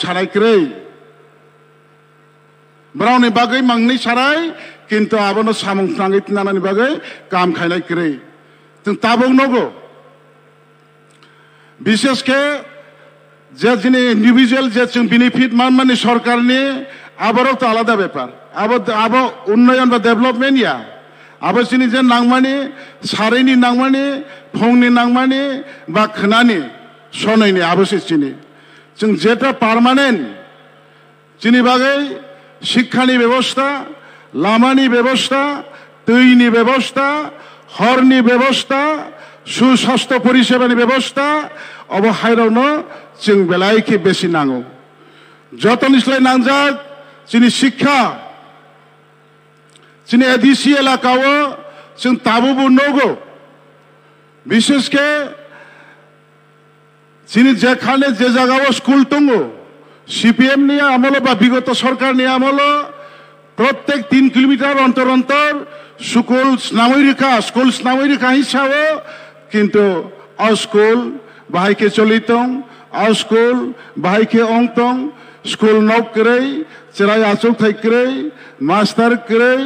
सारायक्रै brownie बागै मांनै साराय किन्तु आबनो सामुं नाङै नानानि बागै काम खायनायक्रै जों ताबुक नगो विशेष के जे जिनि इंडिविजुअल जे जों बेनिफिट माने सरकारनि आबारो तो आलादा बेपार आबो उन्नयन बा डेभलपमेन्ट या आबो जिनि जे नांमानि सारैनि नांमानि फंनि नांमानि बा खोनानि सनैनि आबोसो जिनि जों जेटा पार्मानेंट जिनि बागै शिक्षानि व्यवस्था लामानि व्यवस्था दैनि व्यवस्था हरनि व्यवस्था सुस्वास्थ्य परिसेबानि व्यवस्था अब हायरावनो जों बेलायखे बेसि नांगौ जतनिस्लाय नांजाक जोंनि शिक्षा जोंनि एडिसि एलाकाव जों ताबुबो नगौ विशेष के जोंनि जेखाने जे जायगाव स्कुल दङ सीपीएम नि आमल बा विगत सरकारनि आमल प्रत्येक 3 किलोमीटर अंतर अंतर स्कुल नामैरिखा हिसाबै किन्तु स्कुल बाहाय के चलितों स्कुल बाहाय के अंतों स्कुल नौकरै चिराय आचुक थाइक्रै मास्टार क्रै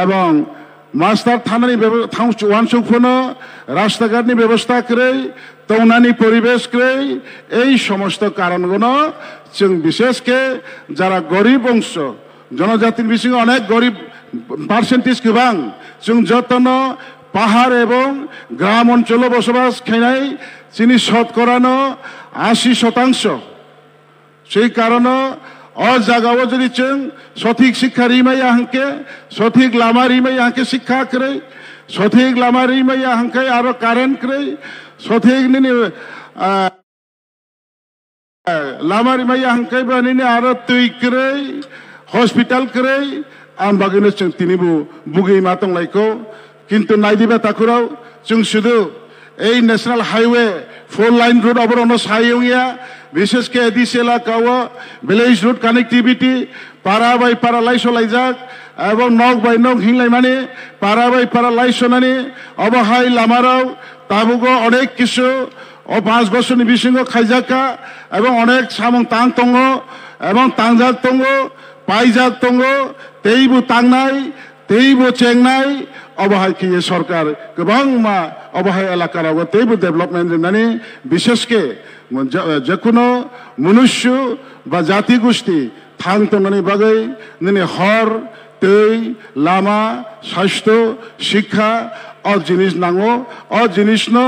एवं मास्टार थानानि वानसुकफोरनो रास्ताघाटनि व्यवस्था क्रै तौनानि परिवेश क्रै এই সমস্ত কারণগুলো जों विशेष के যারা गरीब अंश जनजातिर बिथिङाव अनेक गरीब पार्सेन्टेज गोबां जों जतनो पाहाड़ एवं ग्राम अंचल बसबास खायनाय जोंनि शतकरानो 80% সেই কারণে জায়গাও যদি जों সঠিক শিক্ষা রিমাইয়া হাঁকে সঠিক লামা রিমাইয়া হাঁকে শিক্ষা করে সঠিক লামা রিমাইয়া হাঁকে আরো কারেন্ট করে সঠিক নিনি लामा रिमाइया हांके बानिने आरो तै करे हस्पिटाल करे आं बागैनो जों तिनिबो बुगै मा दंलायखौ किन्तु नायदिबा ताकुराव जों सुदु এই ন্যাশনাল हाईवे 4 लाइन रोड अबरनो सायंगिया विशेष के एडिसेला काव विलेज रोड कनेक्टिविटी पारा बाय पारा लाइसलाइजाक एवं नग बाय नग हिंलाय माने पारा बाय पारा लाइसनानि अबहाय लामाराव ताबुगो अनेक किसु ओ 5 बोसोरनि बिसिङाव खायजाका एवं अनेक सामं तां दङ एवं तांजाक दङ पाइजाक दङ तेइबो तांनाय तेइबो चेंनाय अबहाय कि सरकार गोबां मा अबहाय एलाकाराव तेइबो डेभलपमेन्ट जोंनानै विशेष के जेकुनो मनुष्य बा जाति गोष्ठी थां तंनानै बागै ननि हर दै लामा स्वास्थ्य शिक्षा अ जिनिस नांगौ अ जिनिसनो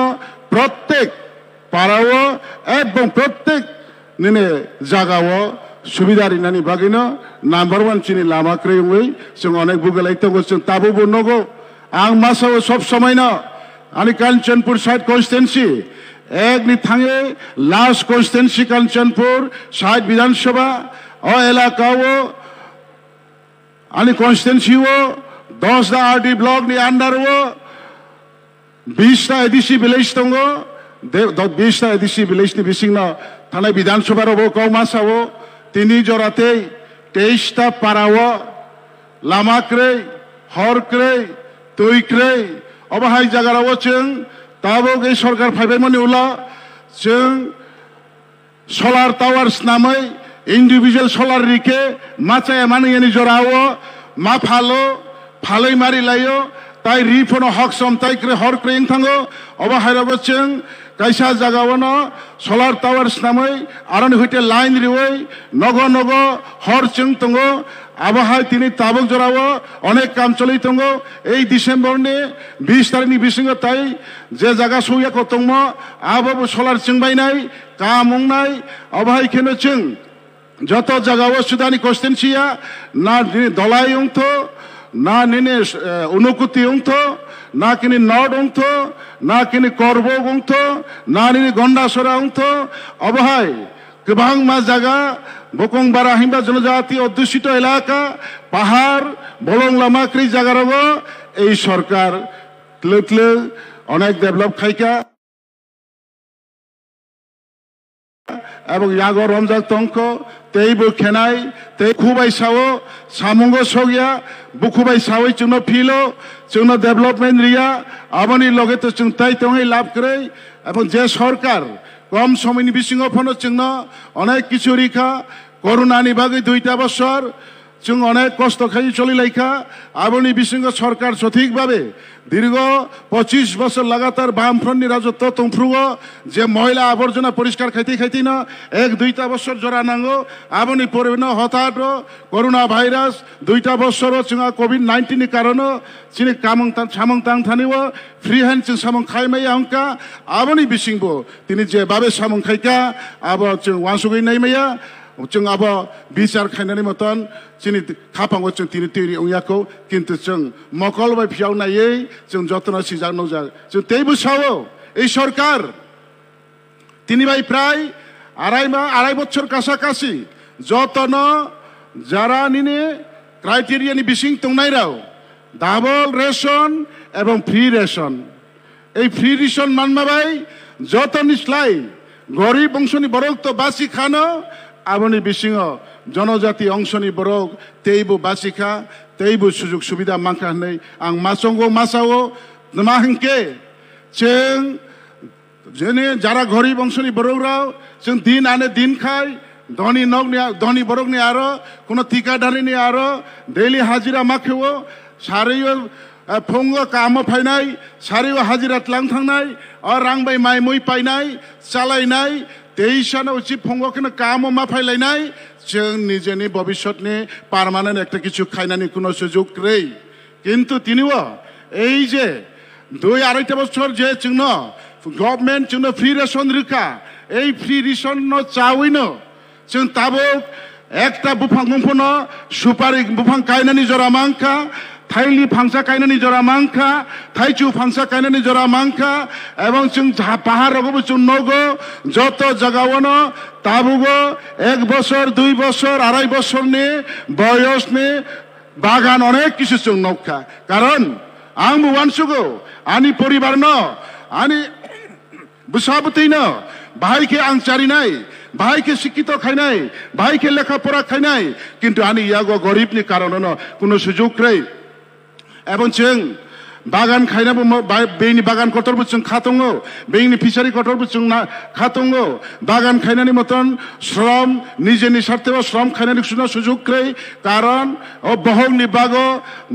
प्रत्येक पाराव एवं प्रत्येक ननि जागाव सुबिदा रिनानि बागैनो नम्बर 1 चिनि लामा क्रेङै जों अनेक बुगलायतों जों ताबुबो नगौ आं मासाव सब समयनो आनि कांचनपुर साइड कन्स्टिट्युएन्सी एक नि थाङे लास्ट कन्स्टिट्युएन्सी कांचनपुर साइड विधानसभा अ एलाकाव आनि कन्स्टिट्युएन्सीव 10 दा आरडी ब्लॉक नि अंडरव 20 ता एडिसि विलेज दङ 20 ता एडिसि विलेज नि बिसिङनो थानाय विधानसभाराव कौमासाव तिनि जराते 23 ता पाराव लामा क्रै हर क्रै तै क्रै अबहाय जागाराव जों ताबो गै सरकार फायबायमोन उला जों सोलार टावार्स नामै इंडिविजुअल सोलार रिके माचाया मानियानि जराव मा फालै मारि लायो ताइ रिफोनो हक समताय क्रै हर क्रें थाङो अबहायराव जों कायसा जागावनो सोलार टावार्स नामै आरन हइते लाइन रिवै नगो नगो हर जों दङो आबहाय तिनि ताबुक जराव अनेक काम चलै दङो এই डिसेम्बरनि 20 तारिखनि बिसिङाव ताइ जे जागा सौयाखौ दङ आबाबो सोलार जोंबायनाय कामंनाय अबहाय केनो जों যত জায়গাও সুদানি কনস্টিটুয়েন্সিয়া না দলাই অংথ না নিনে অনুকুতি অংথ না কিনি নর্ড অংথ না কিনি করব অংথ না নিনি গন্ডাসরা অংথ অবহায় गोबां मा जागा बकंबारा हिंबा जनजाति अध्युषित एलाका पाहाड़ बलं लामा क्रि जागाराव এই सरकार क्ले अनेक डेभलप खायका এবং ইয়াগো রমজাক তংক তেইবো খেনাই তে খুবাই সাও সামঙ্গ সগিয়া বুকুবাই সাওই চুনো ফিলো চুনো ডেভেলপমেন্ট রিয়া আবনি লগে তো চিন্তাই তংই লাভ করে এবং যে সরকার কম সময়নি বিসিংহ ফোনো চিংনো অনেক কিছু রিখা করোনানি বাগै 2টা বছর जों अनेक कष्ट खाई चलिलाइखा आबोनि बिसिंह सरकार सठिकभावे दीर्घ 25 बছর लागातार बामफ्रन्टनि राजत्व तंफ्रुगो जे महिला आबर्जना परिष्कार खाइते खाइतेनो 1-2टा बছর जरा नांगो आबोनि परिबेनो हठाৎ करोना भाइरास 2टा बছर जोंहा कोविड-19 नि कारण चिनि सामंतां थानिव फ्री हैंड जों सामं खाइमाय अंका आबोनि बिसिंबो तिनि जे बाबे सामं खाइका आबो जों वासुगै नाइमाया जों अब बिचार खायनानै मतन जोंनि खाफांगो जों तिनि तिरि उयाखौ किन्तु जों मकल बाय फियाव नायै जों जतन सिजाक नौजा जों तेबो सावो এই সরকার তিনি ভাই প্রায় আড়াই বছর কাছাকাছি যতন যারা নিনে ক্রাইটেরিয়ানি বিসিং তংনাইরাও ডাবল রেশন এবং ফ্রি রেশন এই ফ্রি রেশন মানমা ভাই যতন ইসলাই গরিব অংশনি বরক তো বাসি খানো आबोनि बिसिंह जनजाति अंशनि बरक तेइबो बासिखा तेइबो सुजुग सुबिदा मांखा होननाय आं मासंगो मासावो मा होनके जों जेने जारा गरीब अंशनि बरकराव जों दिन आने दिन खाय धनी बरकनि आरो कोनो ठिकादारिनि आरो डेली हाजिरा माखेवो सारियो फुङो काम फायनाय सारियो हाजिरा लां थांनाय रांबाय माइ मै पायनाय चालायनाय तेईसानो उचित फंगोखौनो काम माफायलायनाय जों निजेनि भबिष्यतनि पारमानेंट একটা কিছু খাইনাनि কোনো সুযোগ নেই কিন্তু তিনিও এই যে 2-2.5 বছর যে जोंनो गभर्नमेंट जोंनो फ्री रेशन रिखा এই फ्री रेशन चावैनो जों ताबो একটা बुफां बुंफोनो सुपारि बुफां गायनानै जरा मांखा थाइलि फांसा गायनानै जरा मांखा थाइचु फांसा गायनानै जरा मांखा एवं जों पाहारावबो जों नगो जत जागावनो ताबुगो 1 বছর 2 বছর 2.5 বছरनि बयसनि बागान अनेक किसु जों नखा कारण आं मुवानसुगो आंनि परिबारनो आंनि बुसाबतैनो बाहायके आं चारिनाय बाहायके शिक्षित खायनाय बाहायके लेखा पढ़ा खायनाय किन्तु आंनि यागो गरीबनि कारणावनो कोनो सुजुग रै एवं जों बागान खायनाबो बेनि बागान कटरबो जों खातङो बेनि फिसारि कटरबो जों खातङो बागान खायनानि मतन श्रम निजेनि स्वार्थेव श्रम खायनानि सुना सुजुग रै कारण बहंनि बागो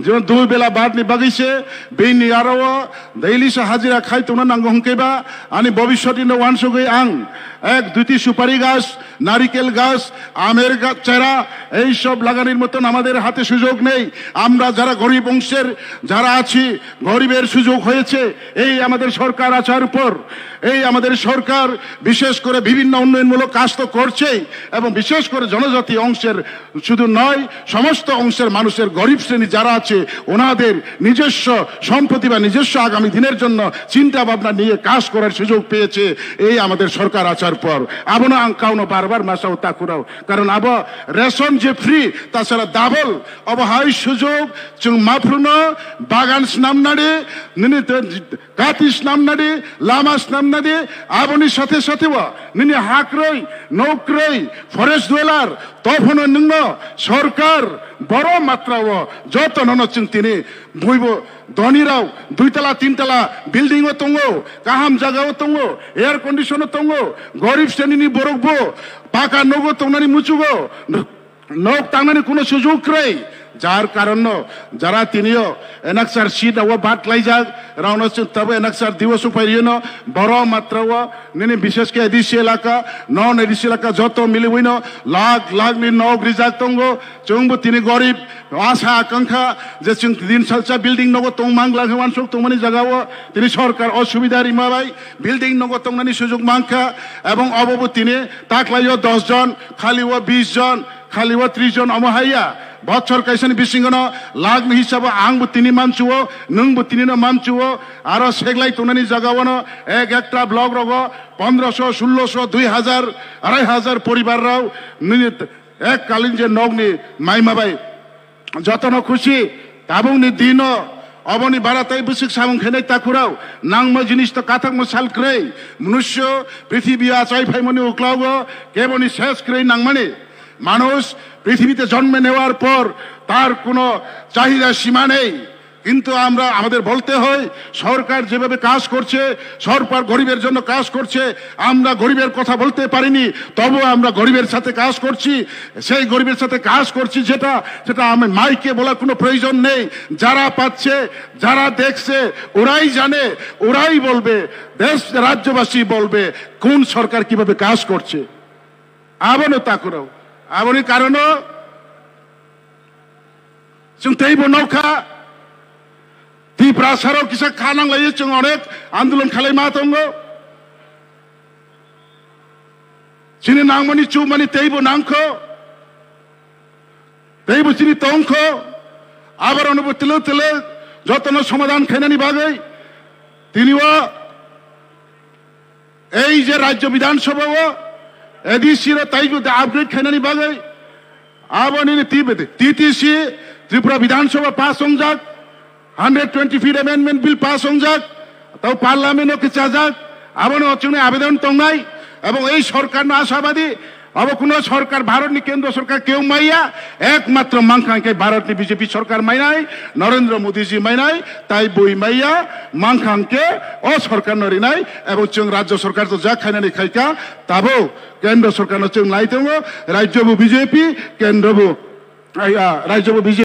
जों 2 बेला बादनि बागैसे बेनि आरो दैलिसे हाजिरा खायतोना नांगौ हंकेबा आंनि भबिष्यतनि वानसुगै आं 1-2টি सुपारि गाছ नारिकेल गाছ आमेर गाछ चारा এই সব লাগানোর মতন আমাদের হাতে সুযোগ নেই আমরা যারা গরিব অংশের যারা আছি গরিবের সুযোগ হয়েছে এই আমাদের সরকার আচার উপর এই আমাদের সরকার বিশেষ করে বিভিন্ন উন্নয়নমূলক কাজ তো করছে এবং বিশেষ করে জনজাতি অংশের শুধু নয় সমস্ত অংশের মানুষের গরিব শ্রেণী যারা আছে ওনাদের নিজস্ব সম্পত্তি বা নিজস্ব আগামী দিনের জন্য চিন্তা ভাবনা নিয়ে কাজ করার সুযোগ পেয়েছে এই আমাদের সরকার আচার পর আবনো আঙ্কাউনো বারবার মাসাও তাকুরাও কারণ আব রেশন যে फ्री ताछाड़ा डाबल अब हाई सुजोग जों माफ्रुनो बागान स्नामनाडे निनि काति स्नामनाडे लामा स्नामनाडे आबोनि साथे साथेवा निनि हाक्रै नौक्रै फरेस्ट डुवेलार तफनो नोंनो सरकार बड़ मात्राव जतन जों तिनि बयबो धनीराव 2 तला 3 तला बिल्डिंग दङो गाहाम जागायाव दङो एयार कंडिशन दङो गरीब श्रेणीनि बरकबो पाका नगो दंनानै मुचुगो नोक तांनानै कोनो सुजुग रै जार कारण जरा तिनियो एनाक्सार सीट अब बात लाइजाक राउनो तब एनाक्सार दिवस उपायनो बड़ मात्राव निने विशेष के एडिसी एलाका नन एडिसी एलाका जत मिलिबैनो लाख लाख नि नग रिजाक दंगो जोंबो तिनि गरीब आशा आकांक्षा जे जों दिन सालसा बिल्डिं नगो तंमांग्ला हवान सक तंमानि जागाव तिनि सरकार असुविधा रिमाबाय बिल्डिं नगो तंनानि सुजुग मांखा एवं अबबो तिनि ताकलायो 10 जन खालिव 20 जन खालिव 30 जन अमहाया बच्चर कैसन बिसिंगनो लागनि हिसाब आंबो तिनि मानसुओ नोंबो तिनिनो मानसुओ आरो सेगलाय तंनानि जागावनो एक ब्लक रगो 1500 1600 2000 2500 परिवार राव एक कालीन जे नगनि माइमाबाय जतन खुशी ताबुंनि दिनो अबनि बाराताय बुसिक सामुं खेनाय ताकुराव नांमो जिनिस तो काथाक मसाल क्रै मनुष्य पृथिबिया चाइफाइमनि उक्लावो केबनि शेष क्रै नांमाने মানুষ পৃথিবীতে জন্ম নেওয়ার পর তার কোনো চাহিদা সীমা নেই কিন্তু আমরা আমাদের বলতে হয় সরকার যেভাবে কাজ করছে, সরকার গরিবের জন্য কাজ করছে, আমরা গরিবের কথা বলতে পারিনি, তবু আমরা গরিবের সাথে কাজ করছি। সেই গরিবের সাথে কাজ করছি সেটা আমি মাইকে বলার কোনো প্রয়োজন নেই। যারা পাচ্ছে, যারা দেখছে, ওরাই জানে, ওরাই বলবে, দেশ রাজ্যবাসী বলবে কোন সরকার কিভাবে কাজ করছে। আবনো তা করো আবনি কারণও जों तैबो नौका दिप्रासाराव किसा खानांलायो जों अनेक आन्दोलन खालायमा दंगो चिनि नांमानि चुमानि तैबो नांखो तैबो चिनि तंखो आबार अनुभव तिलो तिलो जतन समाधान खायनानि बागै तिनिओ এই যে রাজ্য বিধানসভাও এডিসির তাইবো আপগ্রেড খায়নানি বাগै आबानि तिबेदे टीटीसी त्रिपुरा विधानसभा पास होंजाक 120 फीट अमेंडमेंट बिल पास होंजाक ताও पार्लामेंटও কি চাজাক আবানো অচনে আবেদন তংনাই এবং এই সরকার না আশাবাদী अब কোন সরকার ভারতনি কেন্দ্র সরকার কেউ মাইয়া একমাত্র মাংখাংকে ভারতনি বিজেপি সরকার মাইনাই নরেন্দ্র মোদীজি মাইনাই তাই বই মাইয়া মাংখাংকে ও সরকার নরি নাই এবং जों রাজ্য সরকার তো যা খাইনানি খাইকা তাবো কেন্দ্র সরকার जों লাইতেঙ্গ রাজ্যবু বিজেপি কেন্দ্রবু রাজ্যবু বিজেপি